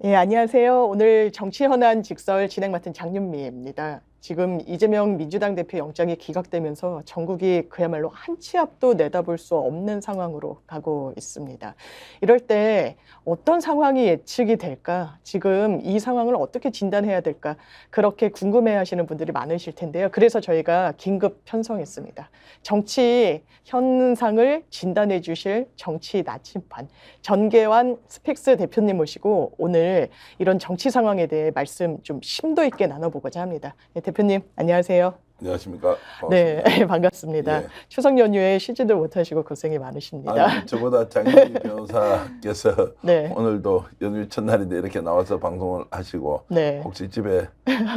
예, 안녕하세요. 오늘 정치 현안 직설 진행 맡은 장윤미입니다. 지금 이재명 민주당 대표 영장이 기각되면서 전국이 그야말로 한 치 앞도 내다볼 수 없는 상황으로 가고 있습니다. 이럴 때 어떤 상황이 예측이 될까? 지금 이 상황을 어떻게 진단해야 될까? 그렇게 궁금해하시는 분들이 많으실 텐데요. 그래서 저희가 긴급 편성했습니다. 정치 현상을 진단해 주실 정치 나침반 전계환 스펙스 대표님 모시고 오늘 이런 정치 상황에 대해 말씀 좀 심도 있게 나눠보고자 합니다. 네, 대표님 안녕하세요. 안녕하십니까. 네, 반갑습니다. 반갑습니다. 예. 추석 연휴에 쉬지도 못하시고 고생이 많으십니다. 아니, 저보다 장윤희 변호사께서 네. 오늘도 연휴 첫날인데 이렇게 나와서 방송을 하시고 네. 혹시 집에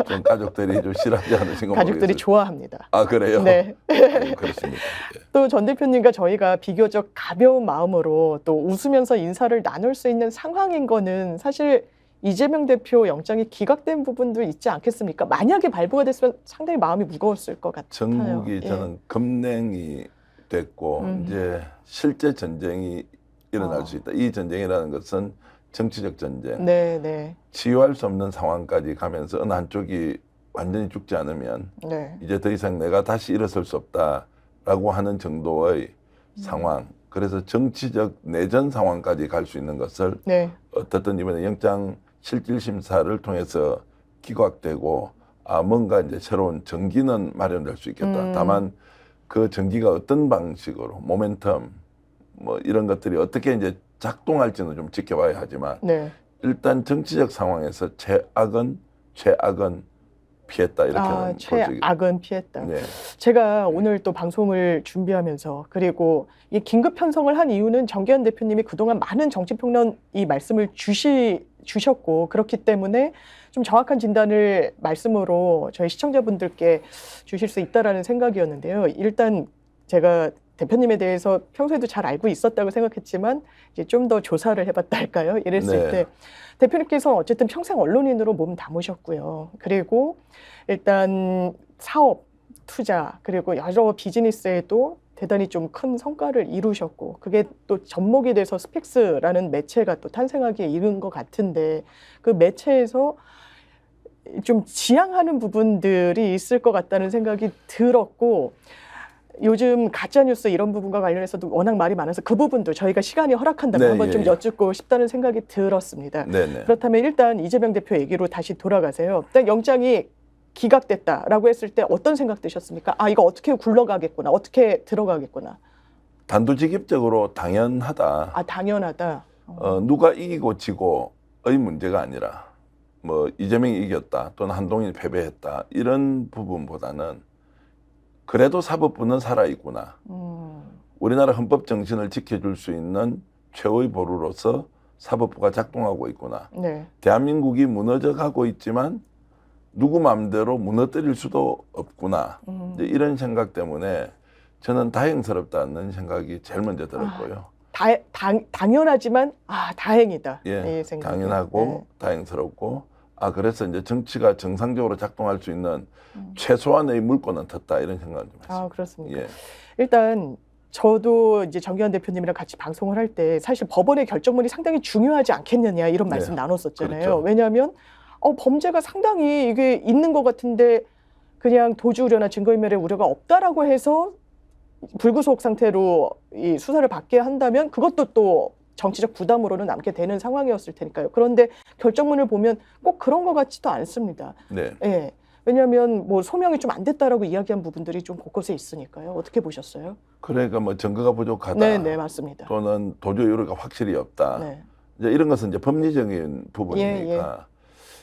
좀 가족들이 좀 싫어하지 않으신 거 가족들이 모르겠어요. 좋아합니다. 아, 그래요? 네. 아유, 그렇습니다. 예. 또 전 대표님과 저희가 비교적 가벼운 마음으로 또 웃으면서 인사를 나눌 수 있는 상황인 거는 사실 이재명 대표 영장이 기각된 부분도 있지 않겠습니까? 만약에 발부가 됐으면 상당히 마음이 무거웠을 것 같아요. 전국이 예. 저는 급냉이 됐고 이제 실제 전쟁이 일어날 수 있다. 이 전쟁이라는 것은 정치적 전쟁. 네, 네, 치유할 수 없는 상황까지 가면서 어느 한쪽이 완전히 죽지 않으면 네. 이제 더 이상 내가 다시 일어설 수 없다라고 하는 정도의 상황. 그래서 정치적 내전 상황까지 갈 수 있는 것을 네. 어떻든 이번에 영장 실질 심사를 통해서 기각되고 뭔가 이제 새로운 전기는 마련될 수 있겠다. 다만 그 전기가 어떤 방식으로 모멘텀 뭐 이런 것들이 어떻게 이제 작동할지는 좀 지켜봐야 하지만 네. 일단 정치적 상황에서 최악은 피했다 이렇게 볼 수 있겠습니다. 최악은 피했다. 네. 제가 오늘 또 방송을 준비하면서 그리고 이 긴급 편성을 한 이유는 정계현 대표님이 그동안 많은 정치평론 이 말씀을 주셨고 그렇기 때문에 좀 정확한 진단을 말씀으로 저희 시청자분들께 주실 수 있다라는 생각이었는데요. 일단 제가 대표님에 대해서 평소에도 잘 알고 있었다고 생각했지만 이제 좀 더 조사를 해봤다 할까요? 이랬을 네. 때 대표님께서 어쨌든 평생 언론인으로 몸 담으셨고요. 그리고 일단 사업, 투자 그리고 여러 비즈니스에도 대단히 좀 큰 성과를 이루셨고 그게 또 접목이 돼서 스펙스라는 매체가 또 탄생하기에 이른 것 같은데 그 매체에서 좀 지향하는 부분들이 있을 것 같다는 생각이 들었고 요즘 가짜뉴스 이런 부분과 관련해서도 워낙 말이 많아서 그 부분도 저희가 시간이 허락한다면 네, 한번 좀 예. 여쭙고 싶다는 생각이 들었습니다. 네네. 그렇다면 일단 이재명 대표 얘기로 다시 돌아가세요. 일단 영장이 기각됐다라고 했을 때 어떤 생각 드셨습니까? 아, 이거 어떻게 굴러가겠구나. 어떻게 들어가겠구나. 단도직입적으로 당연하다. 아, 당연하다. 누가 이기고 지고의 문제가 아니라 뭐 이재명이 이겼다 또는 한동훈이 패배했다 이런 부분보다는 그래도 사법부는 살아있구나. 우리나라 헌법 정신을 지켜줄 수 있는 최후의 보루로서 사법부가 작동하고 있구나. 네. 대한민국이 무너져 가고 있지만 누구 마음대로 무너뜨릴 수도 없구나. 이제 이런 생각 때문에 저는 다행스럽다는 생각이 제일 먼저 들었고요. 당연하지만 다행이다. 예, 이 생각이. 당연하고 네. 다행스럽고 그래서 이제 정치가 정상적으로 작동할 수 있는 최소한의 물꼬는 텄다 이런 생각을 좀 했습니다. 아, 그렇습니까? 예. 일단 저도 이제 정기환 대표님이랑 같이 방송을 할 때 사실 법원의 결정문이 상당히 중요하지 않겠느냐 이런 말씀 네. 나눴었잖아요. 그렇죠. 왜냐하면 범죄가 상당히 이게 있는 것 같은데 그냥 도주 우려나 증거인멸의 우려가 없다라고 해서 불구속 상태로 이 수사를 받게 한다면 그것도 또 정치적 부담으로는 남게 되는 상황이었을 테니까요. 그런데 결정문을 보면 꼭 그런 것 같지도 않습니다. 네. 예. 왜냐하면 뭐 소명이 좀 안 됐다라고 이야기한 부분들이 좀 곳곳에 있으니까요. 어떻게 보셨어요? 그러니까 뭐 증거가 부족하다. 네, 네, 맞습니다. 또는 도주 여부가 확실히 없다. 네. 이제 이런 것은 이제 법리적인 부분이니까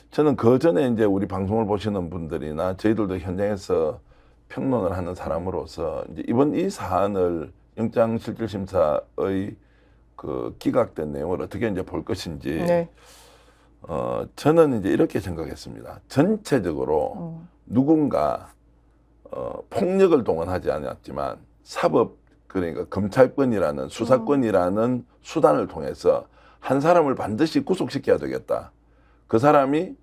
저는 그 전에 이제 우리 방송을 보시는 분들이나 저희들도 현장에서 평론을 하는 사람으로서 이제 이번 이 사안을 영장 실질 심사의 그 기각된 내용을 어떻게 이제 볼 것인지 네. 저는 이제 이렇게 생각했습니다. 전체적으로 누군가 폭력을 동원하지 않았지만 사법 그러니까 검찰권이라는 수사권이라는 수단을 통해서 한 사람을 반드시 구속시켜야 되겠다. 그 사람이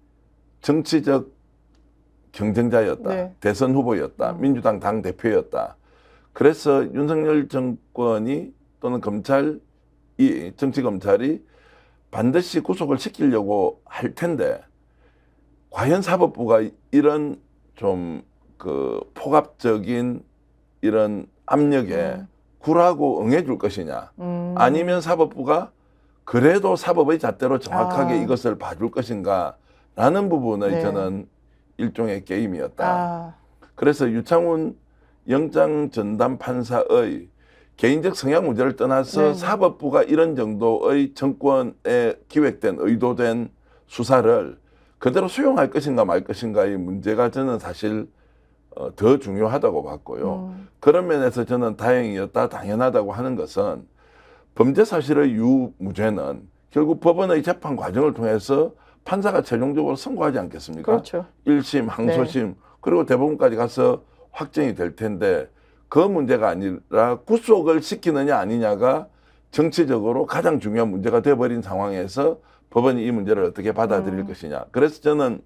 정치적 경쟁자였다. 네. 대선 후보였다. 민주당 당 대표였다. 그래서 윤석열 정권이 또는 검찰이 정치 검찰이 반드시 구속을 시키려고 할 텐데 과연 사법부가 이런 좀 그 폭압적인 이런 압력에 굴하고 응해줄 것이냐, 아니면 사법부가 그래도 사법의 잣대로 정확하게 이것을 봐줄 것인가라는 부분의 네. 저는 일종의 게임이었다. 아, 그래서 유창훈 영장 전담 판사의 개인적 성향 문제를 떠나서 네네. 사법부가 이런 정도의 정권에 기획된 의도된 수사를 그대로 수용할 것인가 말 것인가의 문제가 저는 사실 더 중요하다고 봤고요. 그런 면에서 저는 다행이었다, 당연하다고 하는 것은 범죄 사실의 유무죄는 결국 법원의 재판 과정을 통해서 판사가 최종적으로 선고하지 않겠습니까? 그렇죠. 1심, 항소심, 그리고 대법원까지 가서 확정이 될 텐데 그 문제가 아니라 구속을 시키느냐 아니냐가 정치적으로 가장 중요한 문제가 되어버린 상황에서 법원이 이 문제를 어떻게 받아들일 것이냐. 그래서 저는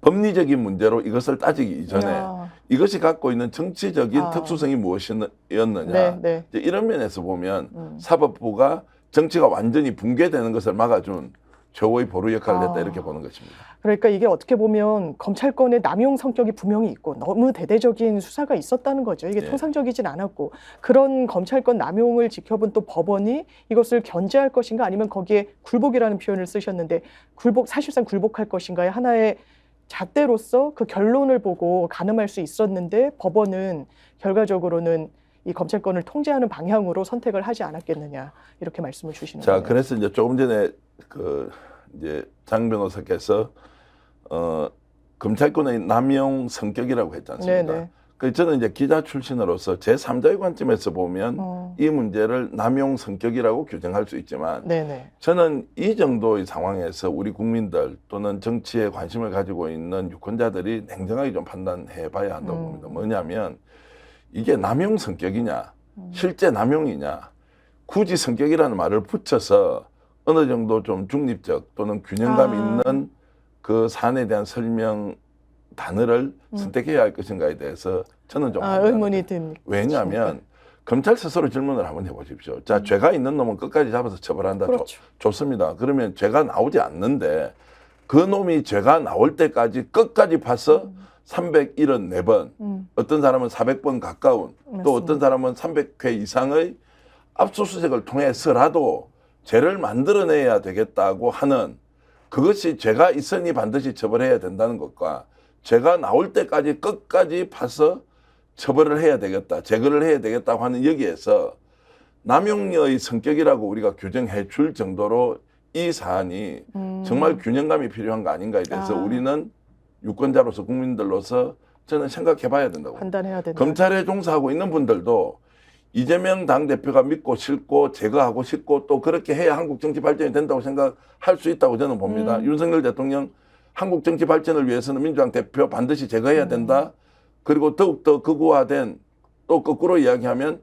법리적인 문제로 이것을 따지기 이전에 이것이 갖고 있는 정치적인 특수성이 무엇이었느냐. 네, 네. 이제 이런 면에서 보면 사법부가 정치가 완전히 붕괴되는 것을 막아준 최후의 보루 역할을 했다 이렇게 보는 것입니다. 그러니까 이게 어떻게 보면 검찰권의 남용 성격이 분명히 있고 너무 대대적인 수사가 있었다는 거죠. 이게 예. 통상적이진 않았고 그런 검찰권 남용을 지켜본 또 법원이 이것을 견제할 것인가 아니면 거기에 굴복이라는 표현을 쓰셨는데 사실상 굴복할 것인가의 하나의 잣대로서 그 결론을 보고 가늠할 수 있었는데 법원은 결과적으로는 이 검찰권을 통제하는 방향으로 선택을 하지 않았겠느냐 이렇게 말씀을 주시는 자, 거예요. 그래서 이제 조금 전에 이제 장 변호사께서 검찰권의 남용 성격이라고 했지 않습니까? 네네. 저는 이제 기자 출신으로서 제3자의 관점에서 보면 이 문제를 남용 성격이라고 규정할 수 있지만 네네. 저는 이 정도의 상황에서 우리 국민들 또는 정치에 관심을 가지고 있는 유권자들이 냉정하게 좀 판단해 봐야 한다고 봅니다. 뭐냐면 이게 남용 성격이냐 실제 남용이냐 굳이 성격이라는 말을 붙여서 어느 정도 좀 중립적 또는 균형감 있는 그 사안에 대한 설명 단어를 선택해야 할 것인가에 대해서 저는 좀 의문이 듭니다. 왜냐하면 검찰 스스로 질문을 한번 해보십시오. 자, 죄가 있는 놈은 끝까지 잡아서 처벌한다. 그렇죠. 좋습니다. 그러면 죄가 나오지 않는데 그 놈이 죄가 나올 때까지 끝까지 봐서 374번, 어떤 사람은 400번 가까운, 또 어떤 사람은 300회 이상의 압수수색을 통해서라도 죄를 만들어내야 되겠다고 하는 그것이 죄가 있으니 반드시 처벌해야 된다는 것과 죄가 나올 때까지 끝까지 파서 처벌을 해야 되겠다, 제거를 해야 되겠다고 하는 여기에서 남용의 성격이라고 우리가 규정해 줄 정도로 이 사안이 정말 균형감이 필요한 거 아닌가에 대해서 우리는 유권자로서 국민들로서 저는 생각해 봐야 된다고. 판단해야 된다. 검찰에 종사하고 있는 분들도 이재명 당대표가 믿고 싫고 제거하고 싶고 또 그렇게 해야 한국 정치 발전이 된다고 생각할 수 있다고 저는 봅니다. 윤석열 대통령 한국 정치 발전을 위해서는 민주당 대표 반드시 제거해야 된다. 그리고 더욱더 극우화된 또 거꾸로 이야기하면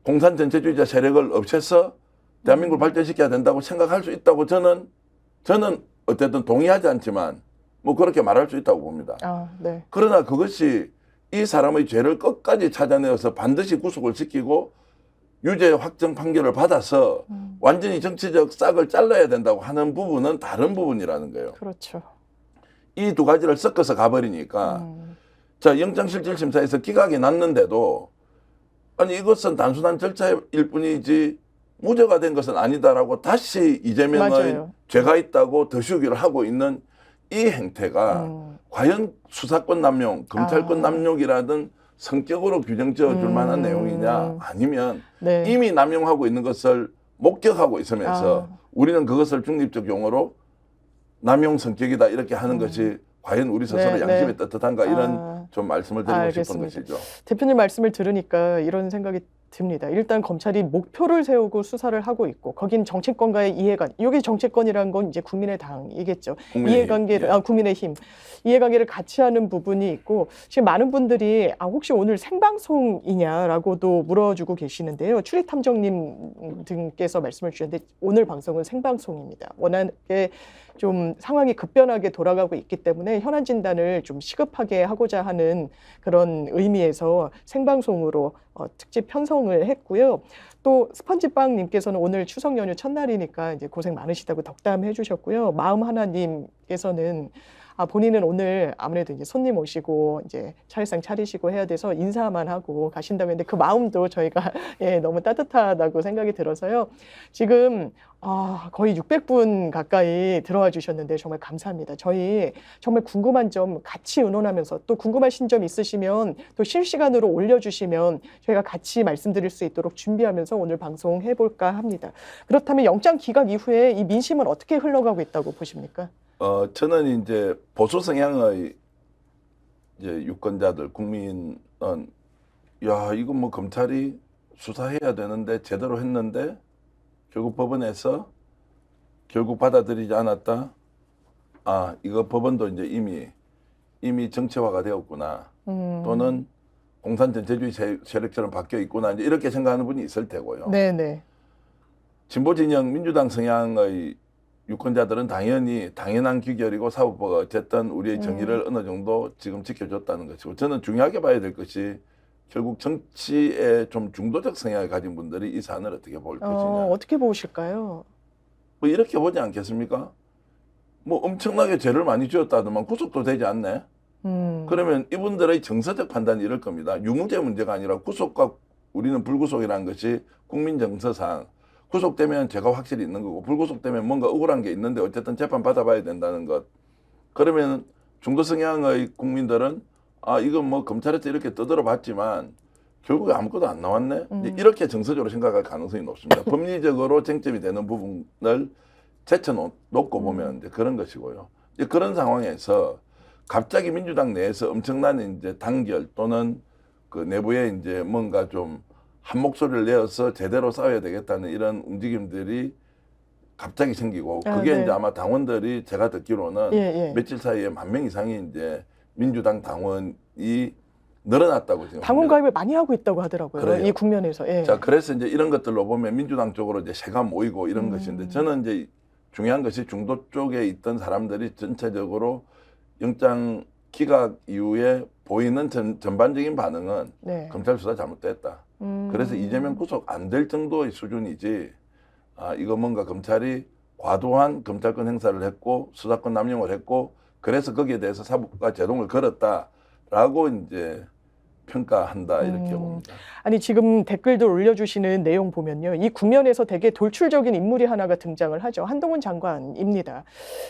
공산 전체주의자 세력을 없애서 대한민국을 발전시켜야 된다고 생각할 수 있다고 저는 어쨌든 동의하지 않지만 뭐 그렇게 말할 수 있다고 봅니다. 네. 그러나 그것이 이 사람의 죄를 끝까지 찾아내어서 반드시 구속을 시키고 유죄 확정 판결을 받아서 완전히 정치적 싹을 잘라야 된다고 하는 부분은 다른 부분이라는 거예요. 그렇죠. 이 두 가지를 섞어서 가버리니까 자, 영장실질심사에서 기각이 났는데도 아니 이것은 단순한 절차일 뿐이지 무죄가 된 것은 아니다라고 다시 이재명의 맞아요. 죄가 있다고 덧씌우기를 하고 있는 이 행태가 과연 수사권 남용, 검찰권 남용이라든 성격으로 규정 지어줄 만한 내용이냐 아니면 네. 이미 남용하고 있는 것을 목격하고 있으면서 우리는 그것을 중립적 용어로 남용 성격이다 이렇게 하는 것이 과연 우리 스스로 네, 양심에 네. 떳떳한가 이런 좀 말씀을 드리고 싶은 알겠습니다. 것이죠. 대표님 말씀을 들으니까 이런 생각이 듭니다. 일단 검찰이 목표를 세우고 수사를 하고 있고 거긴 정치권과의 이해관, 여기 정치권이라는 건 이제 국민의당이겠죠. 이해관계를 국민의힘 이해관계를 같이 하는 부분이 있고 지금 많은 분들이 혹시 오늘 생방송이냐라고도 물어주고 계시는데요. 출입탐정님 등께서 말씀을 주셨는데 오늘 방송은 생방송입니다. 워낙에 좀 상황이 급변하게 돌아가고 있기 때문에 현안 진단을 좀 시급하게 하고자 하는 그런 의미에서 생방송으로 특집 편성을 했고요. 또 스펀지빵님께서는 오늘 추석 연휴 첫날이니까 이제 고생 많으시다고 덕담해 주셨고요. 마음 하나님께서는 본인은 오늘 아무래도 이제 손님 오시고 이제 차례상 차리시고 해야 돼서 인사만 하고 가신다고 했는데 그 마음도 저희가 예, 너무 따뜻하다고 생각이 들어서요. 지금 거의 600분 가까이 들어와 주셨는데 정말 감사합니다. 저희 정말 궁금한 점 같이 의논하면서 또 궁금하신 점 있으시면 또 실시간으로 올려주시면 저희가 같이 말씀드릴 수 있도록 준비하면서 오늘 방송 해볼까 합니다. 그렇다면 영장 기각 이후에 이 민심은 어떻게 흘러가고 있다고 보십니까? 저는 이제 보수 성향의 이제 유권자들, 국민은 야, 이거 뭐 검찰이 수사해야 되는데 제대로 했는데 결국 법원에서 결국 받아들이지 않았다. 이거 법원도 이제 이미 정치화가 되었구나. 또는 공산 전체주의 세력처럼 바뀌어 있구나. 이제 이렇게 생각하는 분이 있을 테고요. 네네. 진보 진영 민주당 성향의 유권자들은 당연한 귀결이고 사법부가 어쨌든 우리의 정의를 어느 정도 지금 지켜줬다는 것이고, 저는 중요하게 봐야 될 것이 결국 정치에 좀 중도적 성향을 가진 분들이 이 사안을 어떻게 볼 것이냐. 어떻게 보실까요? 뭐 이렇게 보지 않겠습니까? 뭐 엄청나게 죄를 많이 지었다더만 구속도 되지 않네. 그러면 이분들의 정서적 판단이 이럴 겁니다. 유무죄 문제가 아니라 구속과 우리는 불구속이라는 것이 국민 정서상 구속되면 죄가 확실히 있는 거고, 불구속되면 뭔가 억울한 게 있는데 어쨌든 재판 받아봐야 된다는 것. 그러면 중도 성향의 국민들은 이건 뭐 검찰에서 이렇게 떠들어 봤지만 결국에 아무것도 안 나왔네. 이제 이렇게 정서적으로 생각할 가능성이 높습니다. 법리적으로 쟁점이 되는 부분을 제쳐놓고 보면 이제 그런 것이고요. 이제 그런 상황에서 갑자기 민주당 내에서 엄청난 이제 단결 또는 그 내부에 이제 뭔가 좀 한 목소리를 내어서 제대로 싸워야 되겠다는 이런 움직임들이 갑자기 생기고, 그게 네. 이제 아마 당원들이 제가 듣기로는 예. 며칠 사이에 10,000명 이상이 이제 민주당 당원이 늘어났다고 지금. 당원 가입을 많이 하고 있다고 하더라고요. 그래요. 이 국면에서. 예. 자, 그래서 이제 이런 것들로 보면 민주당 쪽으로 이제 새가 모이고 이런 것인데, 저는 이제 중요한 것이 중도 쪽에 있던 사람들이 전체적으로 영장 기각 이후에 보이는 전반적인 반응은 네. 검찰 수사 잘못됐다. 그래서 이재명 구속 안 될 정도의 수준이지, 이거 뭔가 검찰이 과도한 검찰권 행사를 했고 수사권 남용을 했고 그래서 거기에 대해서 사법부가 제동을 걸었다라고 이제 평가한다, 이렇게 봅니다. 아니 지금 댓글들 올려주시는 내용 보면요, 이 국면에서 되게 돌출적인 인물이 하나가 등장을 하죠. 한동훈 장관입니다.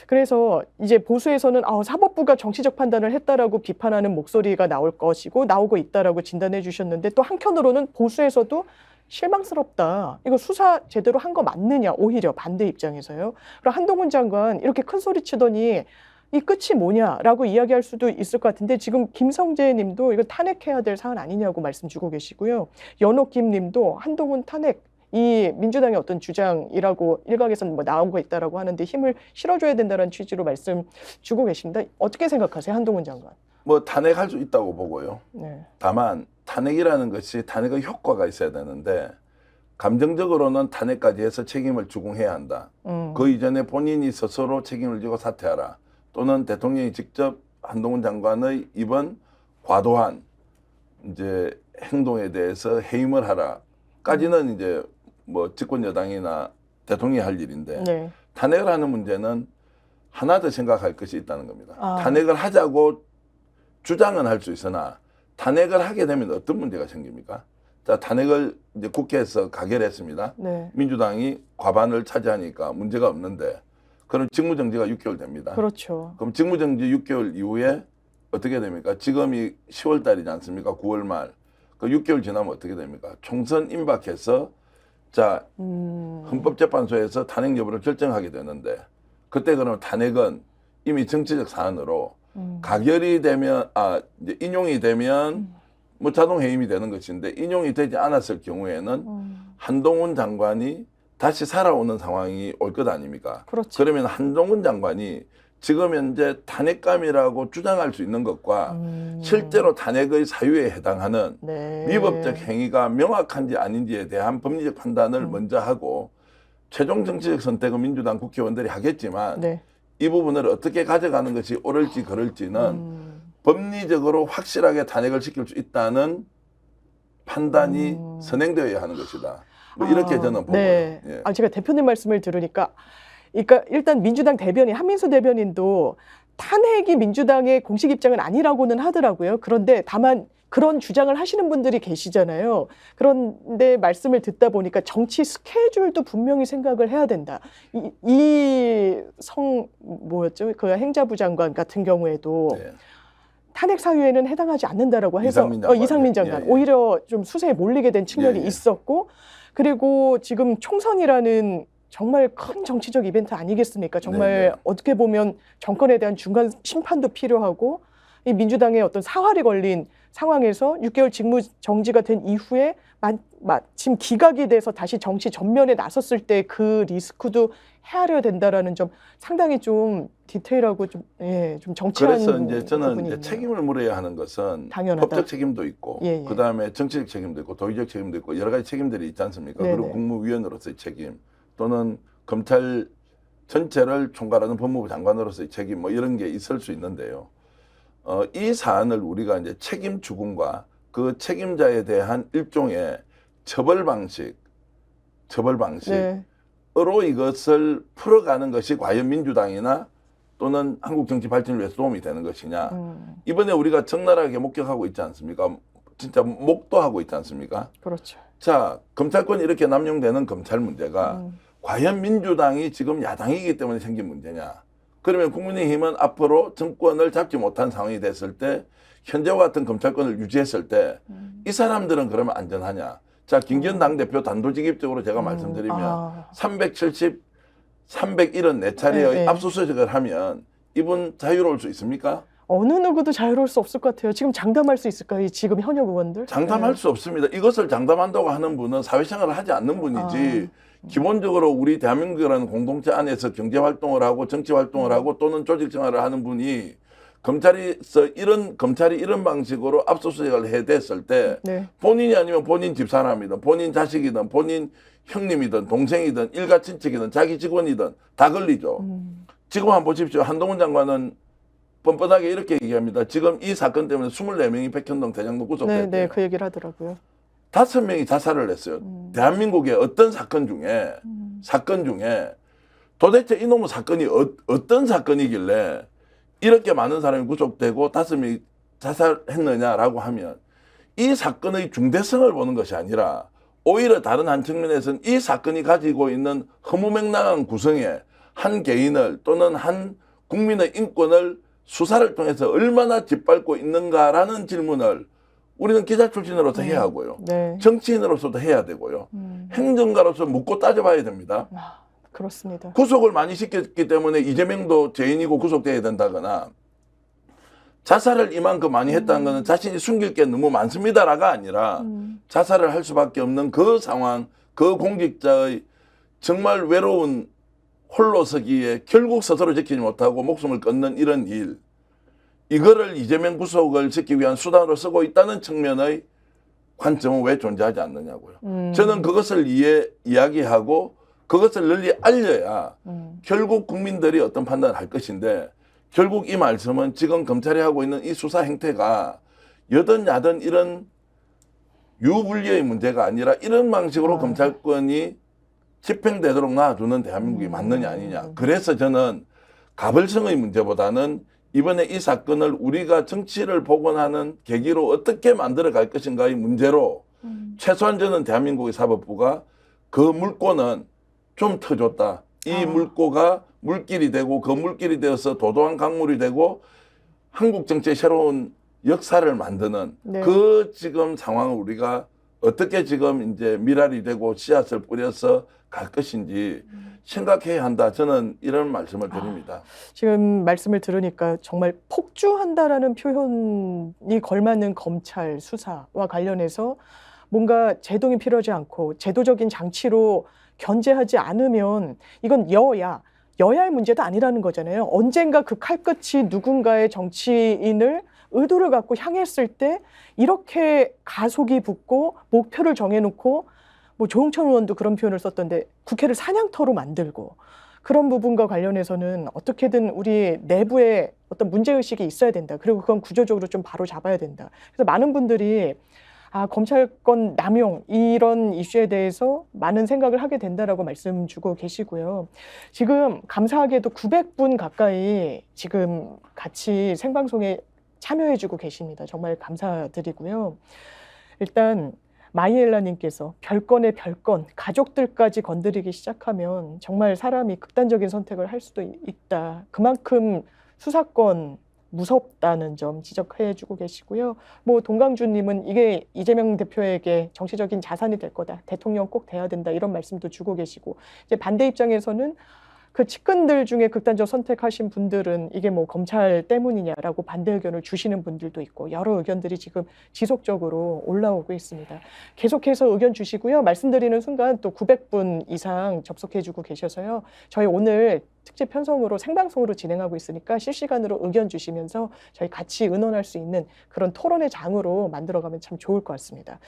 그래서 이제 보수에서는 사법부가 정치적 판단을 했다라고 비판하는 목소리가 나올 것이고 나오고 있다라고 진단해 주셨는데, 또 한편으로는 보수에서도 실망스럽다, 이거 수사 제대로 한 거 맞느냐, 오히려 반대 입장에서요. 그리고 한동훈 장관 이렇게 큰 소리 치더니 이 끝이 뭐냐라고 이야기할 수도 있을 것 같은데, 지금 김성재 님도 이거 탄핵해야 될 사안 아니냐고 말씀 주고 계시고요. 연옥김 님도 한동훈 탄핵, 이 민주당의 어떤 주장이라고 일각에서는 뭐 나오고 있다라고 하는데 힘을 실어줘야 된다는 취지로 말씀 주고 계십니다. 어떻게 생각하세요, 한동훈 장관? 뭐 탄핵할 수 있다고 보고요. 네. 다만 탄핵이라는 것이 탄핵의 효과가 있어야 되는데, 감정적으로는 탄핵까지 해서 책임을 추궁해야 한다. 그 이전에 본인이 스스로 책임을 지고 사퇴하라. 또는 대통령이 직접 한동훈 장관의 이번 과도한 이제 행동에 대해서 해임을 하라까지는 이제 뭐 집권 여당이나 대통령이 할 일인데, 네. 탄핵을 하는 문제는 하나 더 생각할 것이 있다는 겁니다. 탄핵을 하자고 주장은 할 수 있으나 탄핵을 하게 되면 어떤 문제가 생깁니까? 자, 탄핵을 이제 국회에서 가결했습니다. 네. 민주당이 과반을 차지하니까 문제가 없는데, 그럼 직무정지가 6개월 됩니다. 그렇죠. 그럼 직무정지 6개월 이후에 어떻게 됩니까? 지금이 10월 달이지 않습니까? 9월 말. 그 6개월 지나면 어떻게 됩니까? 총선 임박해서 자, 헌법재판소에서 탄핵 여부를 결정하게 되는데, 그때 그러면 탄핵은 이미 정치적 사안으로 가결이 되면, 이제 인용이 되면 뭐 자동 해임이 되는 것인데, 인용이 되지 않았을 경우에는 한동훈 장관이 다시 살아오는 상황이 올 것 아닙니까? 그렇죠. 그러면 한동훈 장관이 지금 현재 탄핵감이라고 주장할 수 있는 것과 실제로 탄핵의 사유에 해당하는 네. 위법적 행위가 명확한지 아닌지에 대한 법리적 판단을 먼저 하고, 최종 정치적 선택은 민주당 국회의원들이 하겠지만 네. 이 부분을 어떻게 가져가는 것이 옳을지 그럴지는 법리적으로 확실하게 탄핵을 시킬 수 있다는 판단이 선행되어야 하는 것이다. 뭐 이렇게 저는 보고요. 네. 예. 제가 대표님 말씀을 들으니까, 그러니까 일단 민주당 대변인, 한민수 대변인도 탄핵이 민주당의 공식 입장은 아니라고는 하더라고요. 그런데 다만 그런 주장을 하시는 분들이 계시잖아요. 그런데 말씀을 듣다 보니까 정치 스케줄도 분명히 생각을 해야 된다. 뭐였죠? 그 행자부 장관 같은 경우에도 네. 탄핵 사유에는 해당하지 않는다라고 해서 이상민 장관. 예. 오히려 좀 수세에 몰리게 된 측면이 예. 있었고, 그리고 지금 총선이라는 정말 큰 정치적 이벤트 아니겠습니까? 정말 네네. 어떻게 보면 정권에 대한 중간 심판도 필요하고, 이 민주당의 어떤 사활이 걸린 상황에서 6개월 직무 정지가 된 이후에 마침 기각이 돼서 다시 정치 전면에 나섰을 때 그 리스크도 헤아려야 된다라는 점, 상당히 좀 디테일하고 좀 정치한 그래서 이제 저는 부분이 이제 있네요. 책임을 물어야 하는 것은 당연하다. 법적 책임도 있고, 예. 그다음에 정치적 책임도 있고, 도의적 책임도 있고, 여러 가지 책임들이 있지 않습니까? 네네. 그리고 국무위원으로서의 책임, 또는 검찰 전체를 총괄하는 법무부 장관으로서의 책임, 뭐 이런 게 있을 수 있는데요. 이 사안을 우리가 이제 책임 추궁과 그 책임자에 대한 일종의 처벌 방식으로 네. 이것을 풀어가는 것이 과연 민주당이나 또는 한국 정치 발전을 위해서 도움이 되는 것이냐. 이번에 우리가 적나라하게 목격하고 있지 않습니까? 진짜 목도하고 있지 않습니까? 그렇죠. 자, 검찰권이 이렇게 남용되는 검찰 문제가 과연 민주당이 지금 야당이기 때문에 생긴 문제냐. 그러면 국민의힘은 앞으로 정권을 잡지 못한 상황이 됐을 때, 현재와 같은 검찰권을 유지했을 때 이 사람들은 그러면 안전하냐. 자, 김기현 당대표 단도직입적으로 제가 말씀드리면 374차례의 네. 압수수색을 하면 이분 자유로울 수 있습니까? 어느 누구도 자유로울 수 없을 것 같아요. 지금 장담할 수 있을까요? 이 지금 현역 의원들? 장담할 수 없습니다. 이것을 장담한다고 하는 분은 사회생활을 하지 않는 분이지, 기본적으로 우리 대한민국이라는 공동체 안에서 경제활동을 하고 정치활동을 하고 또는 조직생활을 하는 분이 검찰이 이런 방식으로 압수수색을 해댔을 때 네. 본인이 아니면 본인 집사람이든 본인 자식이든 본인 형님이든 동생이든 일가 친척이든 자기 직원이든 다 걸리죠. 지금 한번 보십시오. 한동훈 장관은 뻔뻔하게 이렇게 얘기합니다. 지금 이 사건 때문에 24명이 백현동 대장동 구속됐대요. 네, 그 얘기를 하더라고요. 5명이 자살을 했어요. 대한민국의 어떤 사건 중에 도대체 이놈의 사건이 어떤 사건이길래 이렇게 많은 사람이 구속되고 5명이 자살했느냐라고 하면, 이 사건의 중대성을 보는 것이 아니라 오히려 다른 한 측면에서는 이 사건이 가지고 있는 허무맹랑한 구성에 한 개인을 또는 한 국민의 인권을 수사를 통해서 얼마나 짓밟고 있는가라는 질문을 우리는 기자 출신으로서 해야 하고요. 네. 정치인으로서도 해야 되고요. 행정가로서 묻고 따져봐야 됩니다. 그렇습니다. 구속을 많이 시켰기 때문에 이재명도 죄인이고 구속돼야 된다거나, 자살을 이만큼 많이 했다는 것은 자신이 숨길 게 너무 많습니다라가 아니라 자살을 할 수밖에 없는 그 상황, 그 공직자의 정말 외로운 홀로서기에 결국 스스로 지키지 못하고 목숨을 끊는 이런 일, 이거를 이재명 구속을 시키기 위한 수단으로 쓰고 있다는 측면의 관점은 왜 존재하지 않느냐고요. 저는 그것을 이야기하고 그것을 널리 알려야 결국 국민들이 어떤 판단을 할 것인데, 결국 이 말씀은 지금 검찰이 하고 있는 이 수사 행태가 여든 야든 이런 유불리의 문제가 아니라 이런 방식으로 검찰권이 집행되도록 놔두는 대한민국이 맞느냐 아니냐. 그래서 저는 가벌성의 문제보다는 이번에 이 사건을 우리가 정치를 복원하는 계기로 어떻게 만들어 갈 것인가의 문제로 최소한 저는 대한민국의 사법부가 그 물꼬는 좀 터줬다. 이 물꼬가 물길이 되고 그 물길이 되어서 도도한 강물이 되고 한국 정치의 새로운 역사를 만드는 그 지금 상황을 우리가 어떻게 지금 이제 미랄이 되고 씨앗을 뿌려서 갈 것인지 생각해야 한다. 저는 이런 말씀을 드립니다. 지금 말씀을 들으니까 정말 폭주한다라는 표현이 걸맞는 검찰 수사와 관련해서 뭔가 제동이 필요하지 않고 제도적인 장치로 견제하지 않으면 이건 여야의 문제도 아니라는 거잖아요. 언젠가 그 칼끝이 누군가의 정치인을 의도를 갖고 향했을 때 이렇게 가속이 붙고 목표를 정해놓고, 뭐 조홍천 의원도 그런 표현을 썼던데 국회를 사냥터로 만들고, 그런 부분과 관련해서는 어떻게든 우리 내부에 어떤 문제의식이 있어야 된다. 그리고 그건 구조적으로 좀 바로 잡아야 된다. 그래서 많은 분들이 검찰권 남용 이런 이슈에 대해서 많은 생각을 하게 된다라고 말씀 주고 계시고요. 지금 감사하게도 900분 가까이 지금 같이 생방송에 참여해주고 계십니다. 정말 감사드리고요. 일단 마이엘라님께서 별건의 별건, 가족들까지 건드리기 시작하면 정말 사람이 극단적인 선택을 할 수도 있다. 그만큼 수사권 무섭다는 점 지적해주고 계시고요. 뭐 동강주님은 이게 이재명 대표에게 정치적인 자산이 될 거다. 대통령 꼭 돼야 된다. 이런 말씀도 주고 계시고, 이제 반대 입장에서는 그 측근들 중에 극단적 선택하신 분들은 이게 뭐 검찰 때문이냐라고 반대 의견을 주시는 분들도 있고, 여러 의견들이 지금 지속적으로 올라오고 있습니다. 계속해서 의견 주시고요. 말씀드리는 순간 또 900분 이상 접속해주고 계셔서요. 저희 오늘 특집 편성으로 생방송으로 진행하고 있으니까 실시간으로 의견 주시면서 저희 같이 의논할 수 있는 그런 토론의 장으로 만들어가면 참 좋을 것 같습니다.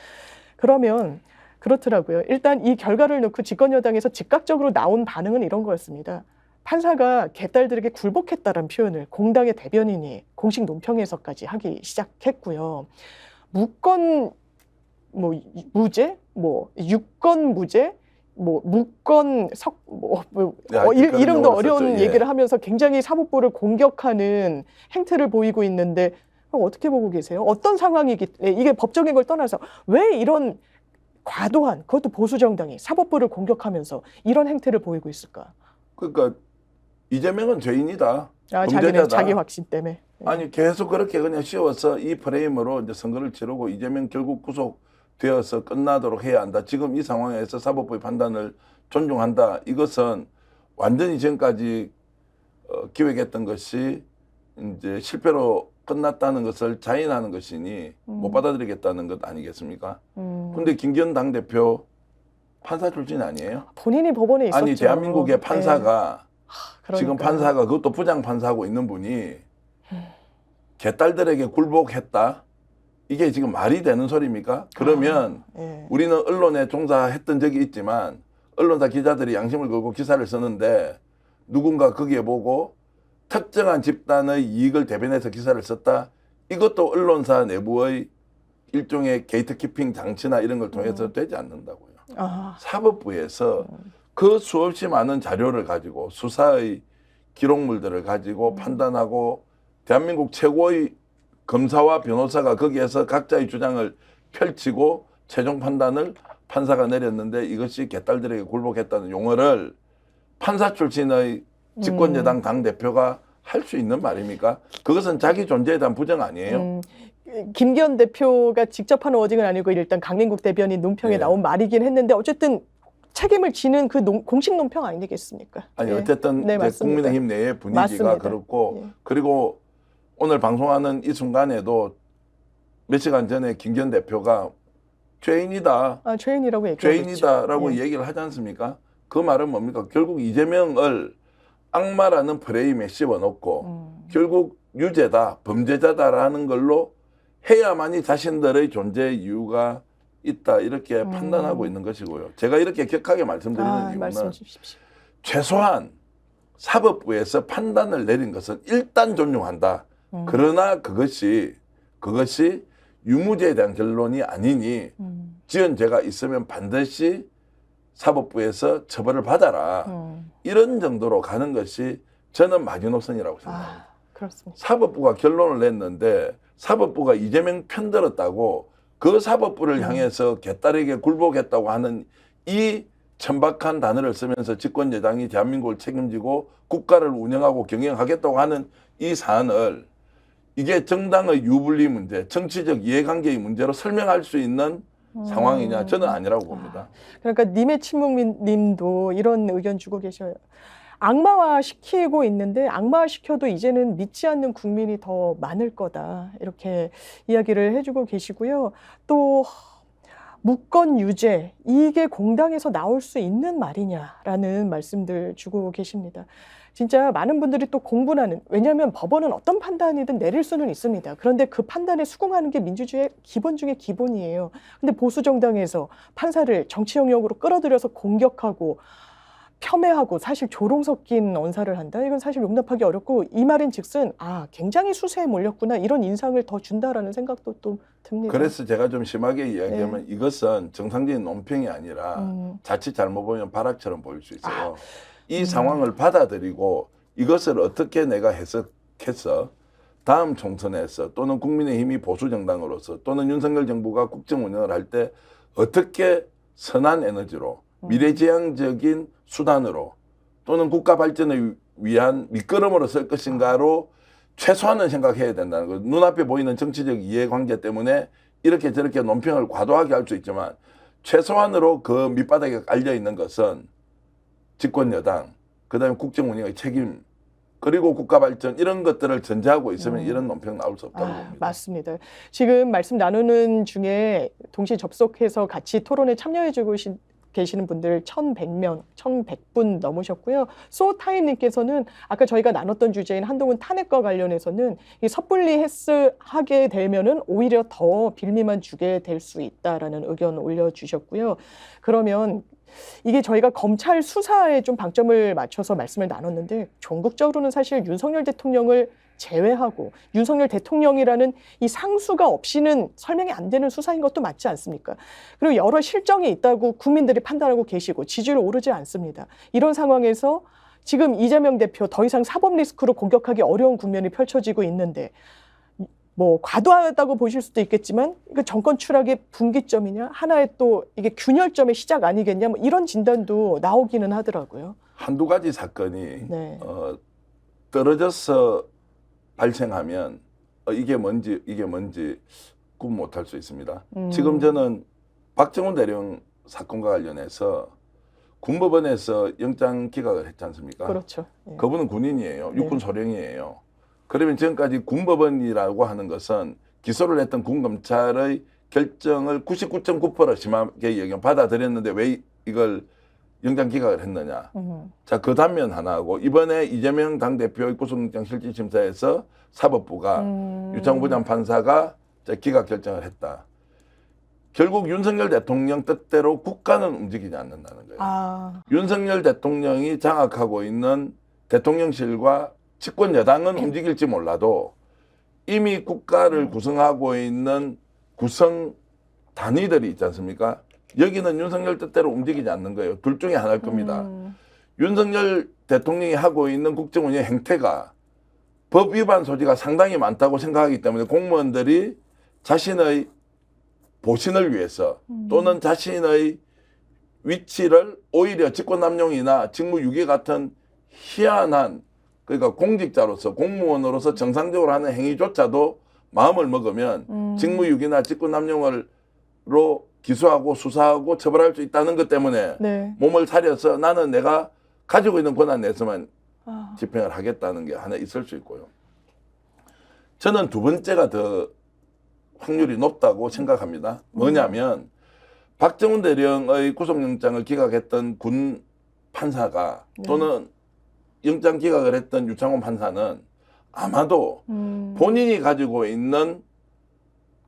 그러면 그렇더라고요. 일단 이 결과를 놓고 집권여당에서 즉각적으로 나온 반응은 이런 거였습니다. 판사가 개딸들에게 굴복했다는 표현을 공당의 대변인이 공식 논평에서까지 하기 시작했고요. 무건 무죄, 유건 무죄, 무건 이름도 어려운 얘기를 하면서 굉장히 사법부를 공격하는 행태를 보이고 있는데 어떻게 보고 계세요? 어떤 상황이기 이게 법적인 걸 떠나서 왜 이런 과도한, 그것도 보수 정당이 사법부를 공격하면서 이런 행태를 보이고 있을까? 그러니까 이재명은 죄인이다. 자기는 자기 확신 때문에. 아니 계속 그렇게 그냥 씌워서 이 프레임으로 이제 선거를 치르고 이재명 결국 구속되어서 끝나도록 해야 한다. 지금 이 상황에서 사법부의 판단을 존중한다. 이것은 완전히 지금까지 기획했던 것이 이제 실패로 끝났다는 것을 자인하는 것이니 못 받아들이겠다는 것 아니겠습니까? 근데 김기현 당대표 판사 출신 아니에요? 본인이 법원에 있었죠. 아니 대한민국의 판사가 지금 그러니까요. 판사가 그것도 부장 판사하고 있는 분이 개딸들에게 굴복했다? 이게 지금 말이 되는 소리입니까? 그러면 우리는 언론에 종사했던 적이 있지만 언론사 기자들이 양심을 걸고 기사를 쓰는데 누군가 거기에 보고 특정한 집단의 이익을 대변해서 기사를 썼다. 이것도 언론사 내부의 일종의 게이트키핑 장치나 이런 걸 통해서 되지 않는다고요. 사법부에서 그 수없이 많은 자료를 가지고 수사의 기록물들을 가지고 판단하고 대한민국 최고의 검사와 변호사가 거기에서 각자의 주장을 펼치고 최종 판단을 판사가 내렸는데 이것이 개딸들에게 굴복했다는 용어를 판사 출신의 집권여당 당대표가 할 수 있는 말입니까? 그것은 자기 존재에 대한 부정 아니에요? 김기현 대표가 직접 하는 워딩은 아니고 일단 강민국 대변인 논평에 나온 말이긴 했는데 어쨌든 책임을 지는 그 공식 논평 아니겠습니까? 아니 어쨌든 국민의힘 내의 분위기가 맞습니다. 그렇고 그리고 오늘 방송하는 이 순간에도 몇 시간 전에 김기현 대표가 죄인이다. 죄인이라고 죄인이다라고 얘기를 하지 않습니까? 그 말은 뭡니까? 결국 이재명을 악마라는 프레임에 씌워놓고 결국 유죄다, 범죄자다라는 걸로 해야만이 자신들의 존재 이유가 있다 이렇게 판단하고 있는 것이고요. 제가 이렇게 격하게 말씀드리는 이유는 최소한 사법부에서 판단을 내린 것은 일단 존중한다. 그러나 그것이 유무죄에 대한 결론이 아니니 지은 죄가 있으면 반드시 사법부에서 처벌을 받아라. 이런 정도로 가는 것이 저는 마지노선이라고 생각합니다. 그렇습니다. 사법부가 결론을 냈는데 사법부가 이재명 편들었다고 그 사법부를 향해서 개딸에게 굴복했다고 하는 이 천박한 단어를 쓰면서 집권여당이 대한민국을 책임지고 국가를 운영하고 경영하겠다고 하는 이 사안을 이게 정당의 유불리 문제, 정치적 이해관계의 문제로 설명할 수 있는 상황이냐? 저는 아니라고 봅니다. 그러니까 님의 침묵님도 이런 의견 주고 계셔요. 악마화 시키고 있는데 악마화 시켜도 이제는 믿지 않는 국민이 더 많을 거다. 이렇게 이야기를 해주고 계시고요. 또 무건 유죄, 이게 공당에서 나올 수 있는 말이냐라는 말씀들 주고 계십니다. 진짜 많은 분들이 또 공분하는, 왜냐하면 법원은 어떤 판단이든 내릴 수는 있습니다. 그런데 그 판단에 수긍하는 게 민주주의의 기본 중에 기본이에요. 근데 보수 정당에서 판사를 정치 영역으로 끌어들여서 공격하고 폄훼하고 사실 조롱 섞인 언사를 한다. 이건 사실 용납하기 어렵고 이 말인즉슨 굉장히 수세에 몰렸구나 이런 인상을 더 준다라는 생각도 또 듭니다. 그래서 제가 좀 심하게 이야기하면 이것은 정상적인 논평이 아니라 자칫 잘못 보면 발악처럼 보일 수 있어요. 이 상황을 받아들이고 이것을 어떻게 내가 해석해서 다음 총선에서 또는 국민의힘이 보수정당으로서 또는 윤석열 정부가 국정 운영을 할 때 어떻게 선한 에너지로 미래지향적인 수단으로 또는 국가 발전을 위한 밑거름으로 쓸 것인가로 최소한은 생각해야 된다는 거예요. 눈앞에 보이는 정치적 이해관계 때문에 이렇게 저렇게 논평을 과도하게 할 수 있지만 최소한으로 그 밑바닥에 깔려 있는 것은 집권 여당, 그다음에 국정 운영의 책임, 그리고 국가 발전 이런 것들을 전제하고 있으면 이런 논평 나올 수 없다고 봅니다. 맞습니다. 지금 말씀 나누는 중에 동시에 접속해서 같이 토론에 참여해주고 계시는 분들 1,100명, 1,100분 넘으셨고요. 소타임님께서는 아까 저희가 나눴던 주제인 한동훈 탄핵과 관련해서는 이 섣불리 하게 되면은 오히려 더 빌미만 주게 될 수 있다라는 의견 올려주셨고요. 그러면 이게 저희가 검찰 수사에 좀 방점을 맞춰서 말씀을 나눴는데 전국적으로는 사실 윤석열 대통령을 제외하고 윤석열 대통령이라는 이 상수가 없이는 설명이 안 되는 수사인 것도 맞지 않습니까? 그리고 여러 실정이 있다고 국민들이 판단하고 계시고 지지율 오르지 않습니다. 이런 상황에서 지금 이재명 대표 더 이상 사법 리스크로 공격하기 어려운 국면이 펼쳐지고 있는데 뭐 과도하다고 보실 수도 있겠지만 이거 정권 추락의 분기점이냐 하나의 또 이게 균열점의 시작 아니겠냐 뭐 이런 진단도 나오기는 하더라고요. 한두 가지 사건이 네. 떨어져서 발생하면 이게 뭔지 구분 못할 수 있습니다. 지금 저는 박정훈 대령 사건과 관련해서 군법원에서 영장 기각을 했지 않습니까? 그렇죠. 예. 그분은 군인이에요. 육군 네. 소령이에요. 그러면 지금까지 군법원이라고 하는 것은 기소를 했던 군검찰의 결정을 99.9% 심하게 여겨 받아들였는데 왜 이걸 영장 기각을 했느냐. 자, 그 단면 하나하고 이번에 이재명 당대표의 구속영장 실질심사에서 사법부가 유창호 부장판사가 기각 결정을 했다. 결국 윤석열 대통령 뜻대로 국가는 움직이지 않는다는 거예요. 윤석열 대통령이 장악하고 있는 대통령실과 집권 여당은 움직일지 몰라도 이미 국가를 구성하고 있는 구성 단위들이 있지 않습니까? 여기는 윤석열 뜻대로 움직이지 않는 거예요. 둘 중에 하나일 겁니다. 윤석열 대통령이 하고 있는 국정운영 행태가 법 위반 소지가 상당히 많다고 생각하기 때문에 공무원들이 자신의 보신을 위해서 또는 자신의 위치를 오히려 직권남용이나 직무유기 같은 희한한 그러니까 공직자로서 공무원으로서 정상적으로 하는 행위조차도 마음을 먹으면 직무유기나 직권남용으로 기소하고 수사하고 처벌할 수 있다는 것 때문에 네. 몸을 사려서 나는 내가 가지고 있는 권한 내에서만 집행을 하겠다는 게 하나 있을 수 있고요. 저는 두 번째가 더 확률이 높다고 생각합니다. 뭐냐면 박정훈 대령의 구속영장을 기각했던 군 판사가 또는 영장 기각을 했던 유창호 판사는 아마도 본인이 가지고 있는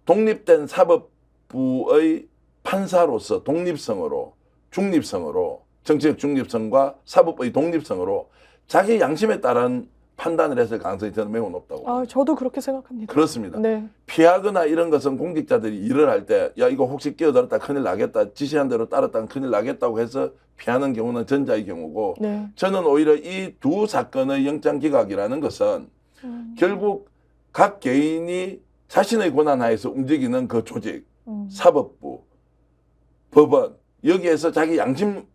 독립된 사법부의 판사로서 독립성으로 중립성으로 정치적 중립성과 사법부의 독립성으로 자기 양심에 따른 판단을 했을 가능성이 저는 매우 높다고 봅니다. 저도 그렇게 생각합니다. 그렇습니다. 네. 피하거나 이런 것은 공직자들이 일을 할 때 야 이거 혹시 끼어들었다 큰일 나겠다 지시한 대로 따랐다면 큰일 나겠다고 해서 피하는 경우는 전자의 경우고 네. 저는 오히려 이 두 사건의 영장 기각이라는 것은 결국 각 개인이 자신의 권한 하에서 움직이는 그 조직, 사법부, 법원 여기에서 자기 양심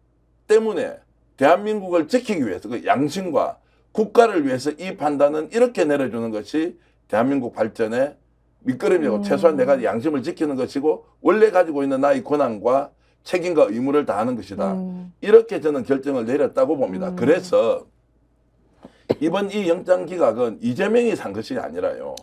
때문에 대한민국을 지키기 위해서 그 양심과 국가를 위해서 이 판단은 이렇게 내려주는 것이 대한민국 발전의 밑거름이고 최소한 내가 양심을 지키는 것이고 원래 가지고 있는 나의 권한과 책임과 의무를 다하는 것이다. 이렇게 저는 결정을 내렸다고 봅니다. 그래서 이번 이 영장 기각은 이재명이 산 것이 아니라요.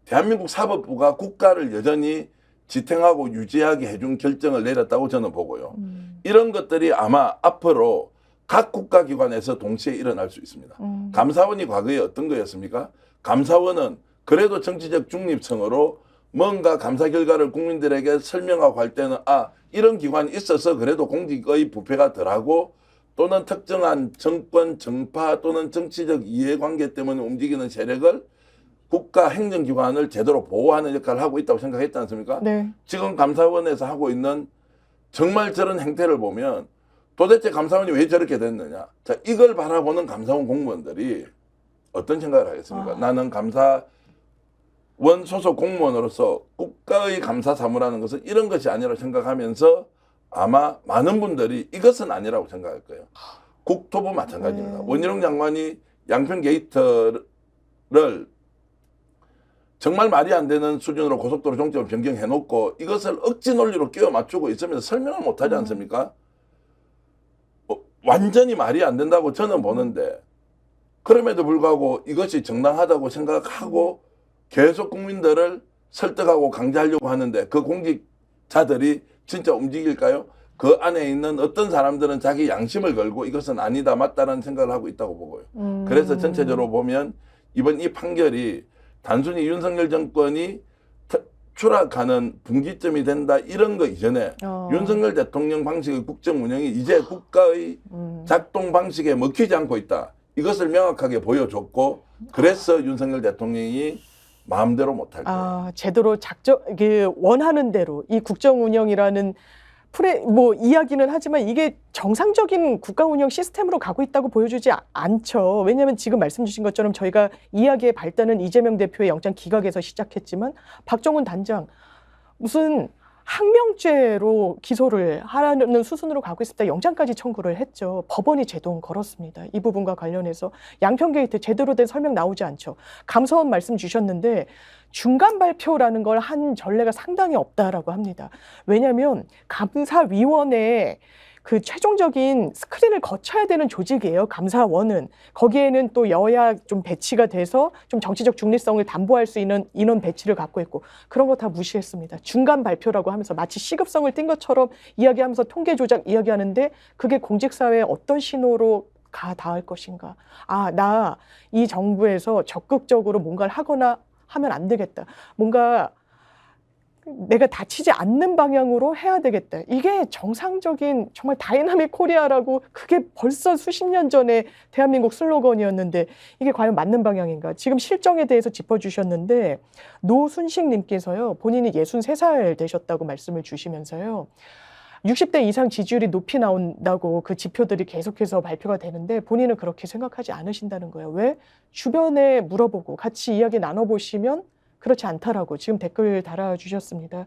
대한민국 사법부가 국가를 여전히 지탱하고 유지하게 해준 결정을 내렸다고 저는 보고요. 이런 것들이 아마 앞으로 각 국가기관에서 동시에 일어날 수 있습니다. 감사원이 과거에 어떤 거였습니까? 감사원은 그래도 정치적 중립성으로 뭔가 감사 결과를 국민들에게 설명하고 할 때는 이런 기관이 있어서 그래도 공직의 부패가 덜하고 또는 특정한 정권, 정파 또는 정치적 이해관계 때문에 움직이는 세력을 국가 행정기관을 제대로 보호하는 역할을 하고 있다고 생각했지 않습니까? 네. 지금 감사원에서 하고 있는 정말 저런 행태를 보면 도대체 감사원이 왜 저렇게 됐느냐. 자, 이걸 바라보는 감사원 공무원들이 어떤 생각을 하겠습니까? 나는 감사원 소속 공무원으로서 국가의 감사 사무라는 것은 이런 것이 아니라고 생각하면서 아마 많은 분들이 이것은 아니라고 생각할 거예요. 국토부 마찬가지입니다. 원희룡 장관이 양평 게이트를 정말 말이 안 되는 수준으로 고속도로 종점을 변경해놓고 이것을 억지 논리로 끼워 맞추고 있으면서 설명을 못하지 않습니까? 완전히 말이 안 된다고 저는 보는데 그럼에도 불구하고 이것이 정당하다고 생각하고 계속 국민들을 설득하고 강제하려고 하는데 그 공직자들이 진짜 움직일까요? 그 안에 있는 어떤 사람들은 자기 양심을 걸고 이것은 아니다 맞다라는 생각을 하고 있다고 보고요. 그래서 전체적으로 보면 이번 이 판결이 단순히 윤석열 정권이 추락하는 분기점이 된다 이런 거 이전에 윤석열 대통령 방식의 국정 운영이 이제 국가의 작동 방식에 먹히지 않고 있다. 이것을 명확하게 보여줬고 그래서 윤석열 대통령이 마음대로 못할 거예요. 제대로 이게 원하는 대로 이 국정 운영이라는 이야기는 하지만 이게 정상적인 국가 운영 시스템으로 가고 있다고 보여주지 않죠. 왜냐하면 지금 말씀 주신 것처럼 저희가 이야기의 발단은 이재명 대표의 영장 기각에서 시작했지만 박정훈 단장 무슨 항명죄로 기소를 하라는 수순으로 가고 있습니다. 영장까지 청구를 했죠. 법원이 제동 걸었습니다. 이 부분과 관련해서 양평 게이트 제대로 된 설명 나오지 않죠. 감사원 말씀 주셨는데 중간 발표라는 걸 한 전례가 상당히 없다라고 합니다. 왜냐하면 감사위원회 그 최종적인 스크린을 거쳐야 되는 조직이에요. 감사원은. 거기에는 또 여야 좀 배치가 돼서 좀 정치적 중립성을 담보할 수 있는 인원 배치를 갖고 있고 그런 거 다 무시했습니다. 중간 발표라고 하면서 마치 시급성을 띈 것처럼 이야기하면서 통계 조작 이야기하는데 그게 공직사회에 어떤 신호로 닿을 것인가. 나 이 정부에서 적극적으로 뭔가를 하거나 하면 안 되겠다. 뭔가 내가 다치지 않는 방향으로 해야 되겠다. 이게 정상적인 정말 다이나믹 코리아라고 그게 벌써 수십 년 전에 대한민국 슬로건이었는데 이게 과연 맞는 방향인가. 지금 실정에 대해서 짚어주셨는데 노순식 님께서요. 본인이 63살 되셨다고 말씀을 주시면서요. 60대 이상 지지율이 높이 나온다고 그 지표들이 계속해서 발표가 되는데 본인은 그렇게 생각하지 않으신다는 거예요. 왜? 주변에 물어보고 같이 이야기 나눠보시면 그렇지 않다라고 지금 댓글 달아주셨습니다.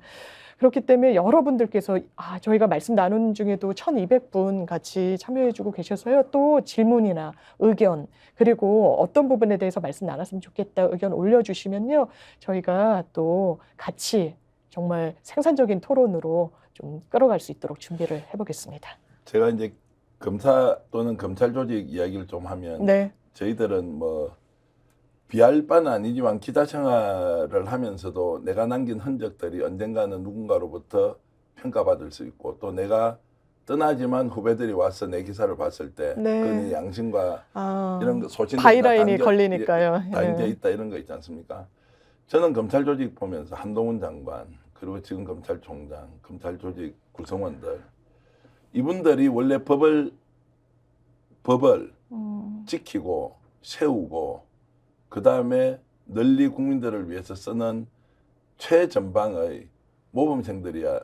그렇기 때문에 여러분들께서 저희가 말씀 나눈 중에도 1200분 같이 참여해주고 계셔서요. 또 질문이나 의견 그리고 어떤 부분에 대해서 말씀 나눴으면 좋겠다 의견 올려주시면요. 저희가 또 같이 정말 생산적인 토론으로 좀 끌어갈 수 있도록 준비를 해보겠습니다. 제가 이제 검사 또는 검찰 조직 이야기를 좀 하면 네. 저희들은 비할 바는 아니지만 기자 생활을 하면서도 내가 남긴 흔적들이 언젠가는 누군가로부터 평가받을 수 있고 또 내가 떠나지만 후배들이 와서 내 기사를 봤을 때 그 양심과 이런 거 소신이 바이라인이 걸리니까요. 다인져 있다 이런 거 있지 않습니까? 저는 검찰 조직 보면서 한동훈 장관 그리고 지금 검찰총장, 검찰 조직 구성원들 이분들이 원래 법을 지키고 세우고 그 다음에 널리 국민들을 위해서 쓰는 최전방의 모범생들이야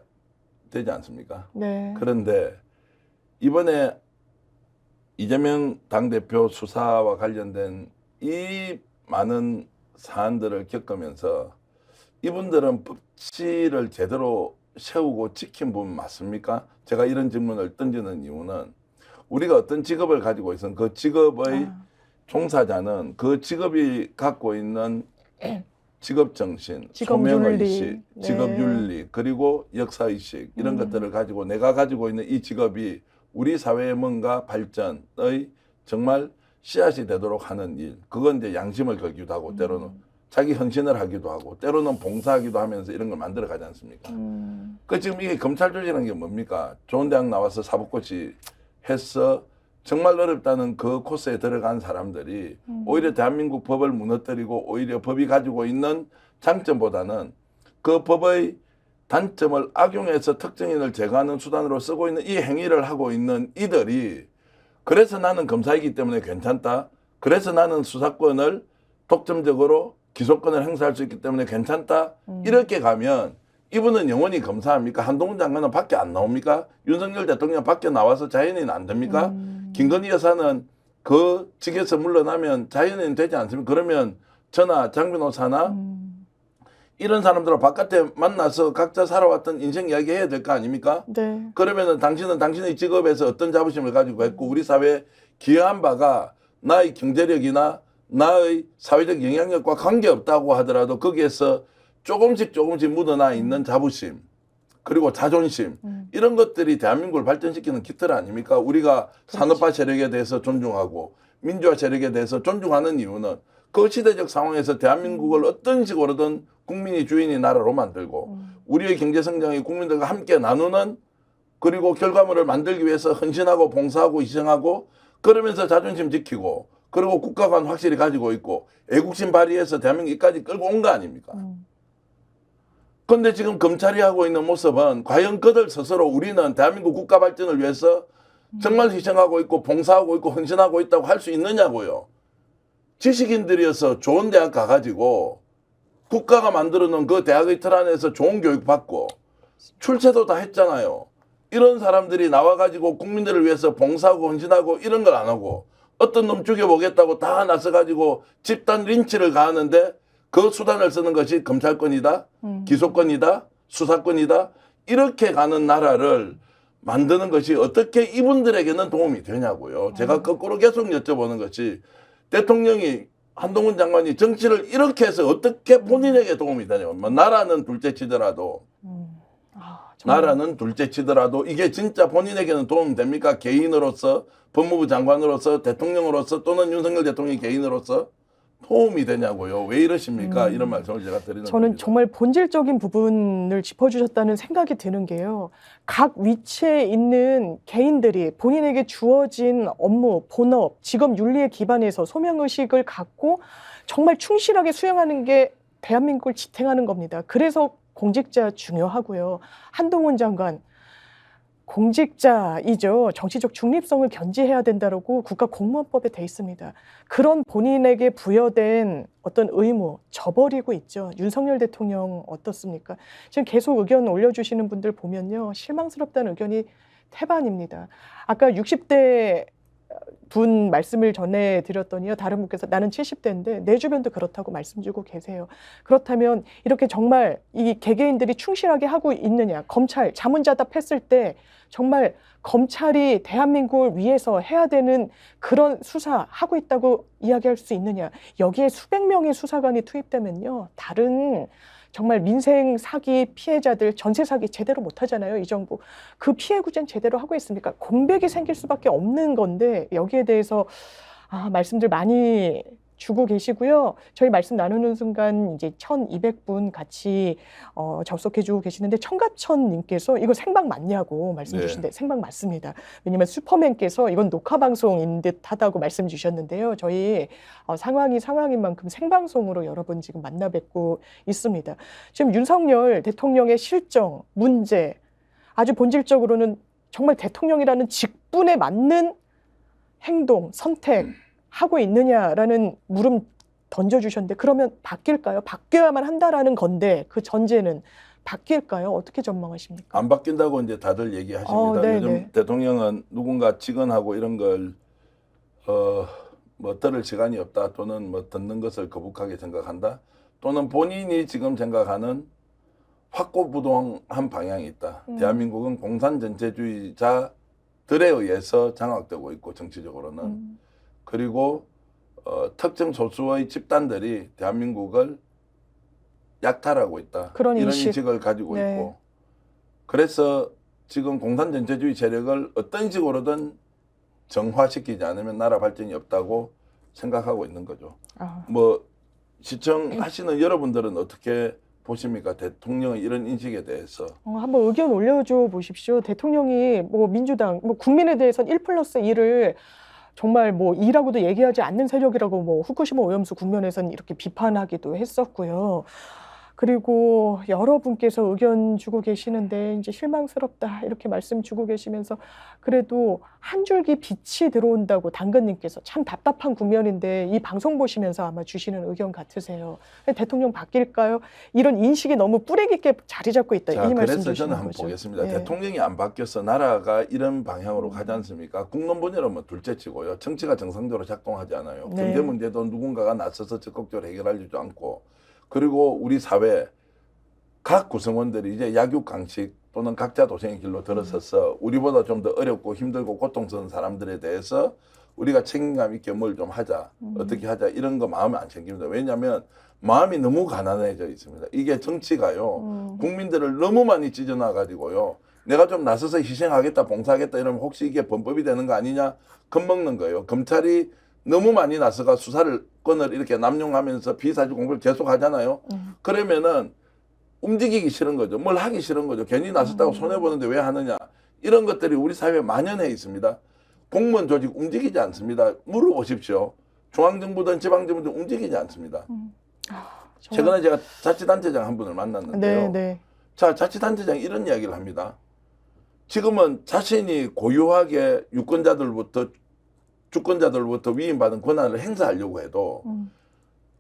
되지 않습니까? 네. 그런데 이번에 이재명 당대표 수사와 관련된 이 많은 사안들을 겪으면서 이분들은 법치를 제대로 세우고 지킨 분 맞습니까? 제가 이런 질문을 던지는 이유는 우리가 어떤 직업을 가지고 있으면 그 직업의 종사자는 그 직업이 갖고 있는 직업정신, 소명의식, 직업윤리, 그리고 역사의식 이런 것들을 가지고 내가 가지고 있는 이 직업이 우리 사회의 뭔가 발전의 정말 씨앗이 되도록 하는 일. 그건 이제 양심을 걸기도 하고 때로는 자기 헌신을 하기도 하고 때로는 봉사하기도 하면서 이런 걸 만들어 가지 않습니까? 그 지금 이게 검찰 조직이라는 게 뭡니까? 좋은 대학 나와서 사법고시 해서 정말 어렵다는 그 코스에 들어간 사람들이 오히려 대한민국 법을 무너뜨리고 오히려 법이 가지고 있는 장점보다는 그 법의 단점을 악용해서 특정인을 제거하는 수단으로 쓰고 있는 이 행위를 하고 있는 이들이 그래서 나는 검사이기 때문에 괜찮다. 그래서 나는 수사권을 독점적으로 기소권을 행사할 수 있기 때문에 괜찮다. 이렇게 가면 이분은 영원히 검사합니까? 한동훈 장관은 밖에 안 나옵니까? 윤석열 대통령 밖에 나와서 자연인 안 됩니까? 김건희 여사는 그 직에서 물러나면 자연인 되지 않습니까? 그러면 저나 장 변호사나 이런 사람들을 바깥에 만나서 각자 살아왔던 인생 이야기 해야 될 거 아닙니까? 네. 그러면은 당신은 당신의 직업에서 어떤 자부심을 가지고 했고 우리 사회에 기여한 바가 나의 경제력이나 나의 사회적 영향력과 관계없다고 하더라도 거기에서 조금씩 묻어나 있는 자부심 그리고 자존심 이런 것들이 대한민국을 발전시키는 깃털 아닙니까? 우리가 산업화 세력에 대해서 존중하고 민주화 세력에 대해서 존중하는 이유는 그 시대적 상황에서 대한민국을 어떤 식으로든 국민이 주인의 나라로 만들고 우리의 경제 성장이 국민들과 함께 나누는 그리고 결과물을 만들기 위해서 헌신하고 봉사하고 희생하고 그러면서 자존심 지키고 그리고 국가관 확실히 가지고 있고 애국심 발휘해서 대한민국 여기까지 끌고 온 거 아닙니까? 그런데 지금 검찰이 하고 있는 모습은 과연 그들 스스로 우리는 대한민국 국가 발전을 위해서 정말 희생하고 있고 봉사하고 있고 헌신하고 있다고 할 수 있느냐고요. 지식인들이어서 좋은 대학 가가지고 국가가 만들어놓은 그 대학의 틀 안에서 좋은 교육 받고 출세도 다 했잖아요. 이런 사람들이 나와가지고 국민들을 위해서 봉사하고 헌신하고 이런 걸 안 하고 어떤 놈 죽여보겠다고 다 나서가지고 집단 린치를 가하는데 그 수단을 쓰는 것이 검찰권이다, 기소권이다, 수사권이다 이렇게 가는 나라를 만드는 것이 어떻게 이분들에게는 도움이 되냐고요. 제가 거꾸로 계속 여쭤보는 것이 대통령이 한동훈 장관이 정치를 이렇게 해서 어떻게 본인에게 도움이 되냐고. 뭐 나라는 둘째 치더라도 나라는 둘째 치더라도 이게 진짜 본인에게는 도움이 됩니까? 개인으로서 법무부 장관으로서 대통령으로서 또는 윤석열 대통령이 개인으로서 도움이 되냐고요. 왜 이러십니까? 이런 말씀을 제가 드리는 저는 겁니다. 정말 본질적인 부분을 짚어주셨다는 생각이 드는 게요. 각 위치에 있는 개인들이 본인에게 주어진 업무, 본업, 직업 윤리에 기반해서 소명의식을 갖고 정말 충실하게 수행하는 게 대한민국을 지탱하는 겁니다. 그래서 공직자 중요하고요. 한동훈 장관 공직자이죠. 정치적 중립성을 견지해야 된다고 국가공무원법에 돼 있습니다. 그런 본인에게 부여된 어떤 의무 저버리고 있죠. 윤석열 대통령 어떻습니까? 지금 계속 의견 올려주시는 분들 보면요. 실망스럽다는 의견이 태반입니다. 아까 60대 분 말씀을 전해드렸더니요. 다른 분께서 나는 70대인데 내 주변도 그렇다고 말씀 주고 계세요. 그렇다면 이렇게 정말 이 개개인들이 충실하게 하고 있느냐. 검찰 자문자답했을 때 정말 검찰이 대한민국을 위해서 해야 되는 그런 수사하고 있다고 이야기할 수 있느냐. 여기에 수백 명의 수사관이 투입되면요. 다른 정말 민생 사기 피해자들 전세 사기 제대로 못하잖아요. 이 정부. 그 피해 구제는 제대로 하고 있습니까? 공백이 생길 수밖에 없는 건데 여기에 대해서 말씀들 많이 주고 계시고요. 저희 말씀 나누는 순간 이제 1,200분 같이 접속해 주고 계시는데 청가천님께서 이거 생방 맞냐고 말씀 주신데 생방 맞습니다. 왜냐면 슈퍼맨께서 이건 녹화 방송인 듯하다고 말씀 주셨는데요. 저희 상황인 만큼 생방송으로 여러분 지금 만나 뵙고 있습니다. 지금 윤석열 대통령의 실정, 문제 아주 본질적으로는 정말 대통령이라는 직분에 맞는 행동, 선택 하고 있느냐라는 물음 던져주셨는데 그러면 바뀔까요? 바뀌어야만 한다라는 건데 그 전제는 바뀔까요? 어떻게 전망하십니까? 안 바뀐다고 이제 다들 얘기하십니다. 요즘 대통령은 누군가 직언하고 이런 걸 뭐 들을 시간이 없다 또는 뭐 듣는 것을 거북하게 생각한다 또는 본인이 지금 생각하는 확고부동한 방향이 있다. 대한민국은 공산전체주의자들에 의해서 장악되고 있고 정치적으로는 그리고 특정 소수의 집단들이 대한민국을 약탈하고 있다. 그런 이런 인식을 가지고 있고 그래서 지금 공산전체주의 세력을 어떤 식으로든 정화시키지 않으면 나라 발전이 없다고 생각하고 있는 거죠. 뭐 시청하시는 여러분들은 어떻게 보십니까? 대통령의 이런 인식에 대해서. 한번 의견 올려줘 보십시오. 대통령이 뭐 민주당, 뭐 국민에 대해서는 1+1을 정말 뭐 2라고도 얘기하지 않는 세력이라고 뭐 후쿠시마 오염수 국면에서는 이렇게 비판하기도 했었고요. 그리고 여러분께서 의견 주고 계시는데 이제 실망스럽다 이렇게 말씀 주고 계시면서 그래도 한 줄기 빛이 들어온다고 당근님께서 참 답답한 국면인데 이 방송 보시면서 아마 주시는 의견 같으세요. 대통령 바뀔까요? 이런 인식이 너무 뿌리 깊게 자리 잡고 있다. 자, 이 말씀 그래서 저는 주시는 한번 거죠. 보겠습니다. 예. 대통령이 안 바뀌어서 나라가 이런 방향으로 가지 않습니까? 국론분열은 뭐 둘째치고요. 정치가 정상적으로 작동하지 않아요. 네. 경제 문제도 누군가가 나서서 적극적으로 해결하지도 않고, 그리고 우리 사회 각 구성원들이 이제 약육강식 또는 각자 도생의 길로 들어서서 우리보다 좀 더 어렵고 힘들고 고통스러운 사람들에 대해서 우리가 책임감 있게 뭘 좀 하자, 어떻게 하자, 이런 거 마음에 안 챙깁니다. 왜냐하면 마음이 너무 가난해져 있습니다. 이게 정치가요, 국민들을 너무 많이 찢어놔가지고요, 내가 좀 나서서 희생하겠다, 봉사하겠다 이러면 혹시 이게 범법이 되는 거 아니냐 겁먹는 거예요. 검찰이 너무 많이 나서가 수사권을 이렇게 남용하면서 비사실 공부를 계속 하잖아요. 그러면은 움직이기 싫은 거죠. 뭘 하기 싫은 거죠. 괜히 나섰다고 손해보는데 왜 하느냐. 이런 것들이 우리 사회에 만연해 있습니다. 공무원 조직 움직이지 않습니다. 물어보십시오. 중앙정부든 지방정부든 움직이지 않습니다. 최근에 제가 자치단체장 한 분을 만났는데요. 네, 네. 자, 자치단체장이 이런 이야기를 합니다. 지금은 자신이 고유하게 유권자들부터 주권자들부터 위임받은 권한을 행사하려고 해도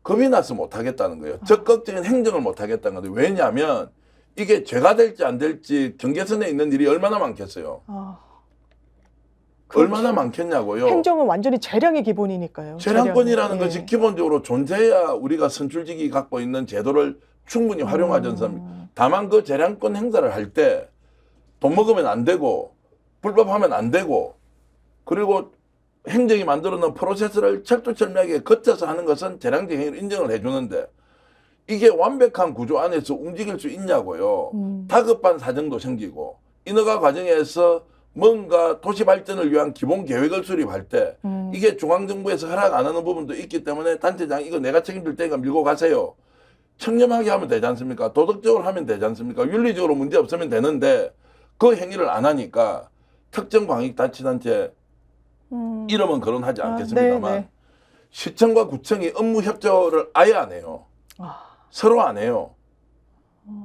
겁이 나서 못하겠다는 거예요. 적극적인 행정을 못하겠다는 거예요. 왜냐하면 이게 죄가 될지 안 될지 경계선에 있는 일이 얼마나 많겠어요. 얼마나 많겠냐고요. 행정은 완전히 재량의 기본이니까요. 재량권이라는 재량. 것이 기본적으로 존재해야 우리가 선출직이 갖고 있는 제도를 충분히 활용하지 않습니까? 다만 그 재량권 행사를 할 때 돈 먹으면 안 되고 불법하면 안 되고, 그리고 행정이 만들어 놓은 프로세스를 철두철미하게 거쳐서 하는 것은 재량적 행위를 인정을 해주는데, 이게 완벽한 구조 안에서 움직일 수 있냐고요. 다급한 사정도 생기고, 인허가 과정에서 뭔가 도시 발전을 위한 기본 계획을 수립할 때 이게 중앙정부에서 허락 안 하는 부분도 있기 때문에 단체장 이거 내가 책임질 테니까 밀고 가세요. 청렴하게 하면 되지 않습니까? 도덕적으로 하면 되지 않습니까? 윤리적으로 문제 없으면 되는데 그 행위를 안 하니까 특정 광역단체단체 이름은 거론하지 않겠습니다만 네. 시청과 구청이 업무 협조를 아예 안 해요. 서로 안 해요.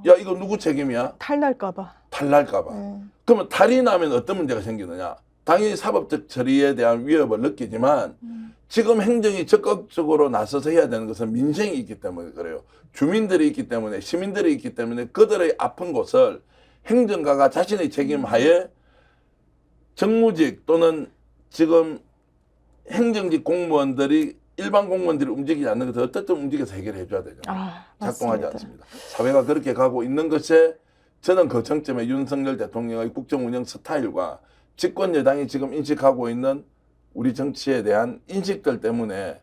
야, 이거 누구 책임이야? 탈날까봐. 탈날까봐. 그러면 탈이 나면 어떤 문제가 생기느냐? 당연히 사법적 처리에 대한 위협을 느끼지만 지금 행정이 적극적으로 나서서 해야 되는 것은 민생이 있기 때문에 그래요. 주민들이 있기 때문에, 시민들이 있기 때문에 그들의 아픈 곳을 행정가가 자신의 책임하에 정무직 또는 지금 행정직 공무원들이 일반 공무원들이 움직이지 않는 것을 어떻든 움직여서 해결해 줘야 되잖아요. 작동하지 않습니다. 사회가 그렇게 가고 있는 것에 저는 그 정점에 윤석열 대통령의 국정 운영 스타일과 집권 여당이 지금 인식하고 있는 우리 정치에 대한 인식들 때문에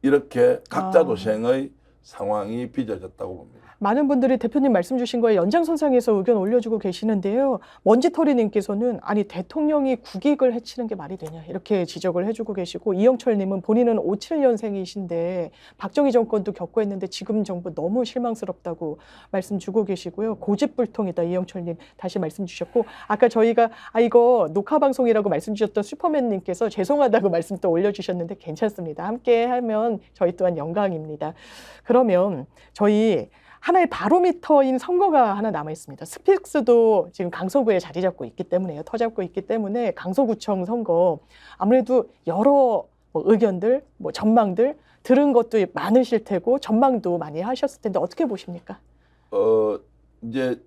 이렇게 각자 도생의 상황이 빚어졌다고 봅니다. 많은 분들이 대표님 말씀 주신 거에 연장선상에서 의견 올려주고 계시는데요. 먼지털이님께서는 아니 대통령이 국익을 해치는 게 말이 되냐 이렇게 지적을 해주고 계시고, 이영철님은 본인은 57년생이신데 박정희 정권도 겪고 했는데 지금 정부 너무 실망스럽다고 말씀 주고 계시고요. 고집불통이다 이영철님 다시 말씀 주셨고, 아까 저희가 이거 녹화방송이라고 말씀 주셨던 슈퍼맨님께서 죄송하다고 말씀 또 올려주셨는데 괜찮습니다. 함께 하면 저희 또한 영광입니다. 그러면 저희 하나의 바로미터인 선거가 하나 남아 있습니다. 스픽스도 지금 강서구에 자리 잡고 있기 때문에요. 터잡고 있기 때문에 강서구청 선거 아무래도 여러 의견들, 전망들 들은 것도 많으실 테고 전망도 많이 하셨을 텐데 어떻게 보십니까? 이제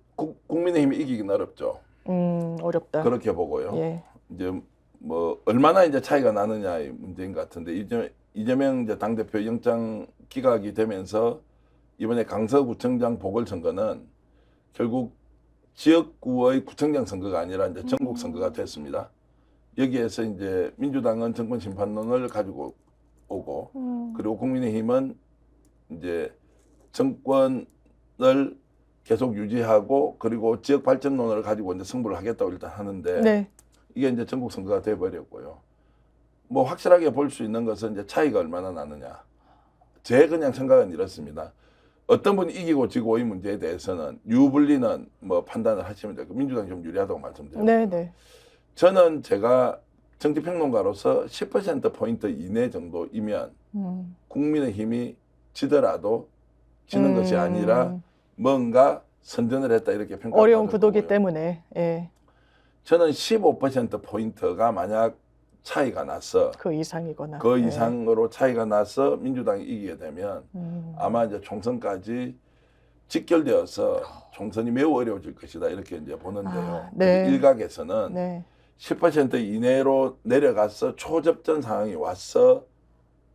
국민의힘이 이기긴 어렵죠. 어렵다. 그렇게 보고요. 예. 이제 뭐 얼마나 이제 차이가 나느냐의 문제인 것 같은데, 이재명 이제 당대표 영장 기각이 되면서 이번에 강서구청장 보궐선거는 결국 지역구의 구청장 선거가 아니라 이제 전국 선거가 됐습니다. 여기에서 이제 민주당은 정권 심판론을 가지고 오고, 그리고 국민의힘은 이제 정권을 계속 유지하고 그리고 지역 발전론을 가지고 이제 승부를 하겠다고 일단 하는데, 네. 이게 이제 전국 선거가 돼버렸고요. 뭐 확실하게 볼 수 있는 것은 이제 차이가 얼마나 나느냐. 제 그냥 생각은 이렇습니다. 어떤 분이 이기고 지고의 문제에 대해서는 유불리는 뭐 판단을 하시면 되고, 민주당이 좀 유리하다고 말씀드려요. 네. 저는 제가 정치평론가로서 10%포인트 이내 정도이면 국민의힘이 지더라도 지는 것이 아니라 뭔가 선전을 했다 이렇게 평가를 어려운 받을 구도기 거고요. 때문에 예, 저는 15%포인트가 만약 차이가 나서 그 이상이거나 그 예. 이상으로 차이가 나서 민주당이 이기게 되면 아마 이제 총선까지 직결되어서 총선이 매우 어려워질 것이다 이렇게 이제 보는데요. 아, 네. 일각에서는 네. 10% 이내로 내려가서 초접전 상황이 와서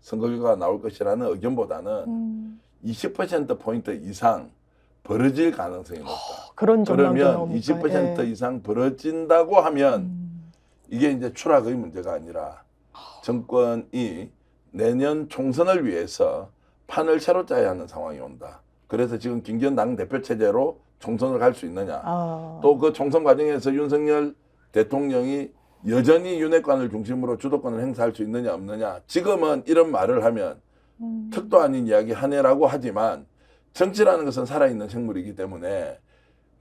선거 결과가 나올 것이라는 의견보다는 20%포인트 이상 벌어질 가능성이 높다. 그런 전망도 그러면 나옵니까? 20% 예. 이상 벌어진다고 하면 이게 이제 추락의 문제가 아니라 정권이 내년 총선을 위해서 판을 새로 짜야 하는 상황이 온다. 그래서 지금 김기현 당대표 체제로 총선을 갈 수 있느냐. 아, 또 그 총선 과정에서 윤석열 대통령이 여전히 윤핵관을 중심으로 주도권을 행사할 수 있느냐 없느냐. 지금은 이런 말을 하면 턱도 아닌 이야기 하네라고 하지만 정치라는 것은 살아있는 생물이기 때문에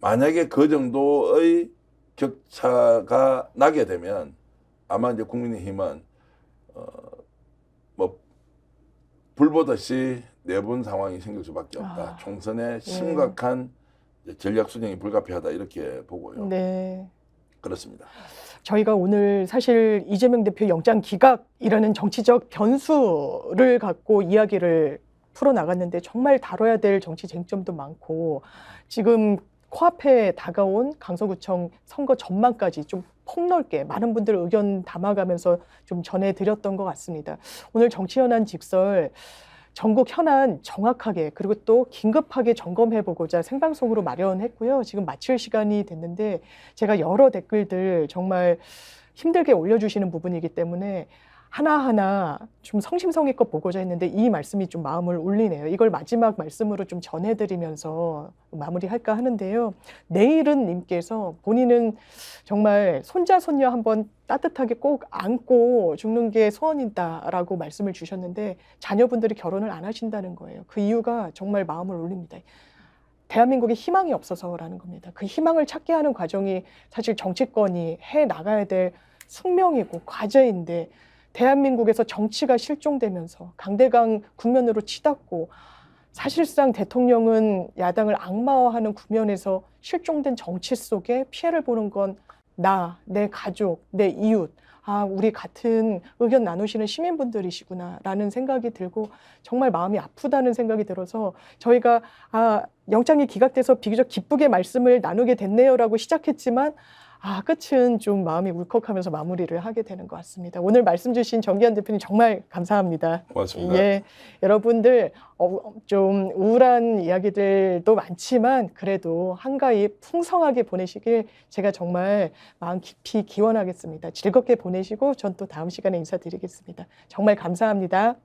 만약에 그 정도의 격차가 나게 되면 아마 이제 국민의힘은 뭐 불보듯이 내분 상황이 생길 수밖에 없다. 총선에 심각한 전략 수정이 불가피하다 이렇게 보고요. 네. 그렇습니다. 저희가 오늘 사실 이재명 대표 영장 기각이라는 정치적 변수를 갖고 이야기를 풀어나갔는데 정말 다뤄야 될 정치 쟁점도 많고 지금 코앞에 다가온 강서구청 선거 전망까지 좀 폭넓게 많은 분들 의견 담아가면서 좀 전해드렸던 것 같습니다. 오늘 정치현안 직설 전국 현안 정확하게 그리고 또 긴급하게 점검해보고자 생방송으로 마련했고요. 지금 마칠 시간이 됐는데 제가 여러 댓글들 정말 힘들게 올려주시는 부분이기 때문에 하나하나 좀 성심성의껏 보고자 했는데 이 말씀이 좀 마음을 울리네요. 이걸 마지막 말씀으로 좀 전해드리면서 마무리할까 하는데요. 내일은 님께서 본인은 정말 손자 손녀 한번 따뜻하게 꼭 안고 죽는 게 소원이다라고 말씀을 주셨는데 자녀분들이 결혼을 안 하신다는 거예요. 그 이유가 정말 마음을 울립니다. 대한민국에 희망이 없어서라는 겁니다. 그 희망을 찾게 하는 과정이 사실 정치권이 해 나가야 될 숙명이고 과제인데 대한민국에서 정치가 실종되면서 강대강 국면으로 치닫고 사실상 대통령은 야당을 악마화하는 국면에서 실종된 정치 속에 피해를 보는 건 나, 내 가족, 내 이웃, 아, 우리 같은 의견 나누시는 시민분들이시구나 라는 생각이 들고 정말 마음이 아프다는 생각이 들어서 저희가 영장이 기각돼서 비교적 기쁘게 말씀을 나누게 됐네요라고 시작했지만 끝은 좀 마음이 울컥하면서 마무리를 하게 되는 것 같습니다. 오늘 말씀 주신 정기현 대표님 정말 감사합니다. 고맙습니다. 예, 여러분들 좀 우울한 이야기들도 많지만 그래도 한가위 풍성하게 보내시길 제가 정말 마음 깊이 기원하겠습니다. 즐겁게 보내시고 전 또 다음 시간에 인사드리겠습니다. 정말 감사합니다.